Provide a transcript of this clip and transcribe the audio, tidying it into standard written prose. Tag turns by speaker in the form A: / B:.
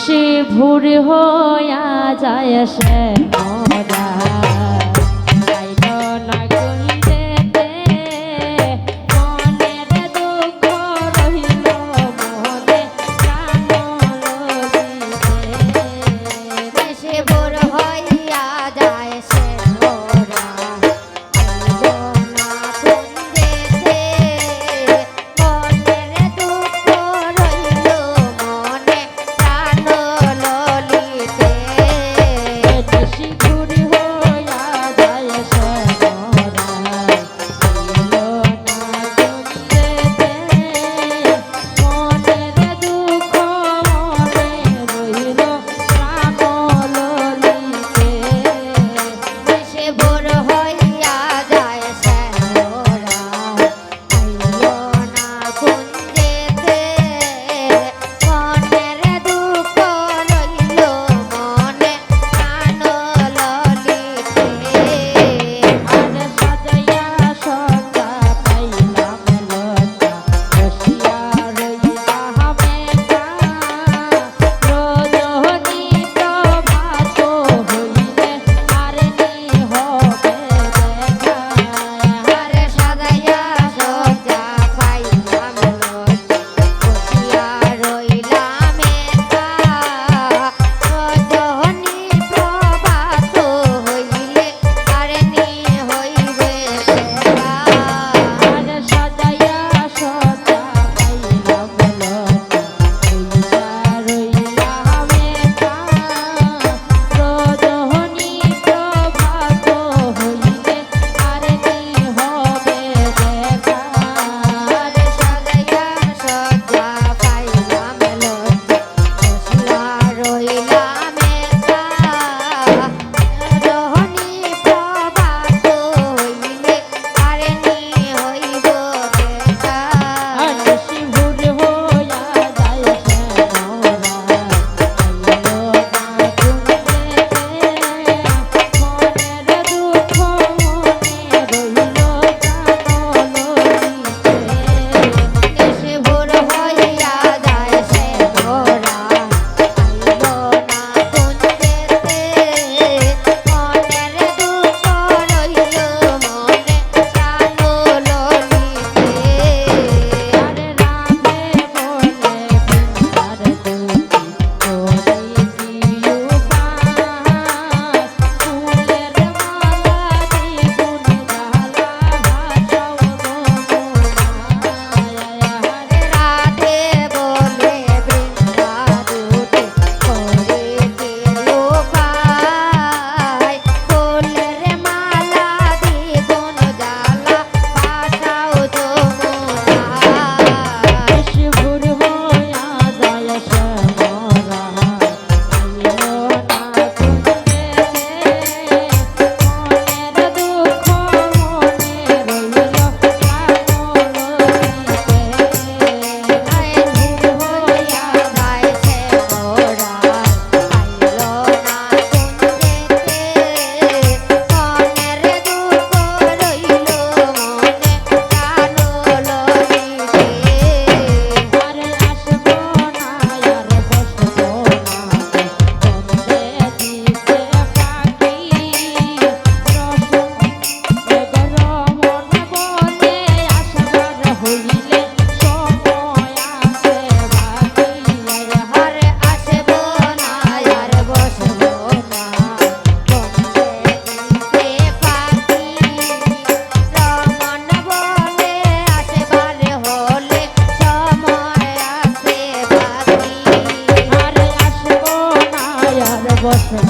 A: নিশি ভোর হইয়া যায় সে মোরা যাইল না কহিতে মনের দুঃখ রহিল মনে প্রাণ লইতে
B: নিশি ভোর হইয়া যায় সে মোরা যাইল না কহিতে মনের দুঃখ রহিল মনে প্রাণ ললিতে
A: নিশি ভোর হইয়া যায় সে মোরা যাইল না কহিতে মনের দুঃখ মনে রহিল প্রাণ লইতে
B: নিশি ভোর হইয়া যায় সে মোরা যাইল না কুঞ্জেতে মনের দুঃখ রহিল মনে প্রাণ ললিতে
A: আর সাজাইয়া সজ্জা পাইলাম লজ্জা বসিয়া রইলা হামেশা রজনী প্রভাত হইলে আর নি হবে দেখা
B: আরে সাজাইয়া সজ্জা পাইলাম লজ্জা বসিয়া রইলাম একা রজনী প্রভাত হইলে আরে নি হইবে দেখা
A: আর সাজাইয়া সজ্জা পাইলাম লজ্জা বসিয়া রইলা হামেশা রজনী প্রভাত হইলে আর নি হবে দেখা
B: আরে সাজাইয়া সজ্জা পাইলাম লজ্জা বসিয়া রইলাম একা রজনী প্রভাত হইলে আরে নি হইব দেখা
A: নিশি ভোর হইয়া যায় সে মোরা যাইল না কহিতে মনের দুঃখ মনে রহিল প্রাণ লইতে
B: নিশি ভোর হইয়া যায় সে মোরা যাইল না কুঞ্জেতে মনের দুঃখ রহিল মনে প্রাণ ললিতে
A: আরে রাধে বলে বৃন্দার দুটি করি দিও পার ফুলের মালা দ্বিগুণ জ্বালা ভাসাও
B: আরে রাধে বলে বৃন্দা দুটি করে দিও পায় ফুলের মালা দ্বিগুণ জ্বালা ভাসাও যমুনায়
A: নিশি ভোর হইয়া যায় সে মোরা যাইল না কহিতে মনের দুঃখ মনে রহিল প্রাণ লইতে
B: আয় ভোর হইয়া যায় সে মোরা যাইল না কুঞ্জেতে মনের দুঃখ রহিল মনে প্রাণ ললিতে
A: আরে আসবো না আর বসবো না বন্দে দিতে পাখি রমন বলে আসবার হইলে সময় আছে বাকি
B: আরে আসব না আর বসব না বন্দে দিতে পাখি রমন বলে আসবার হলে সময় আছে বাকি
A: আরে আসবো না আর বসবো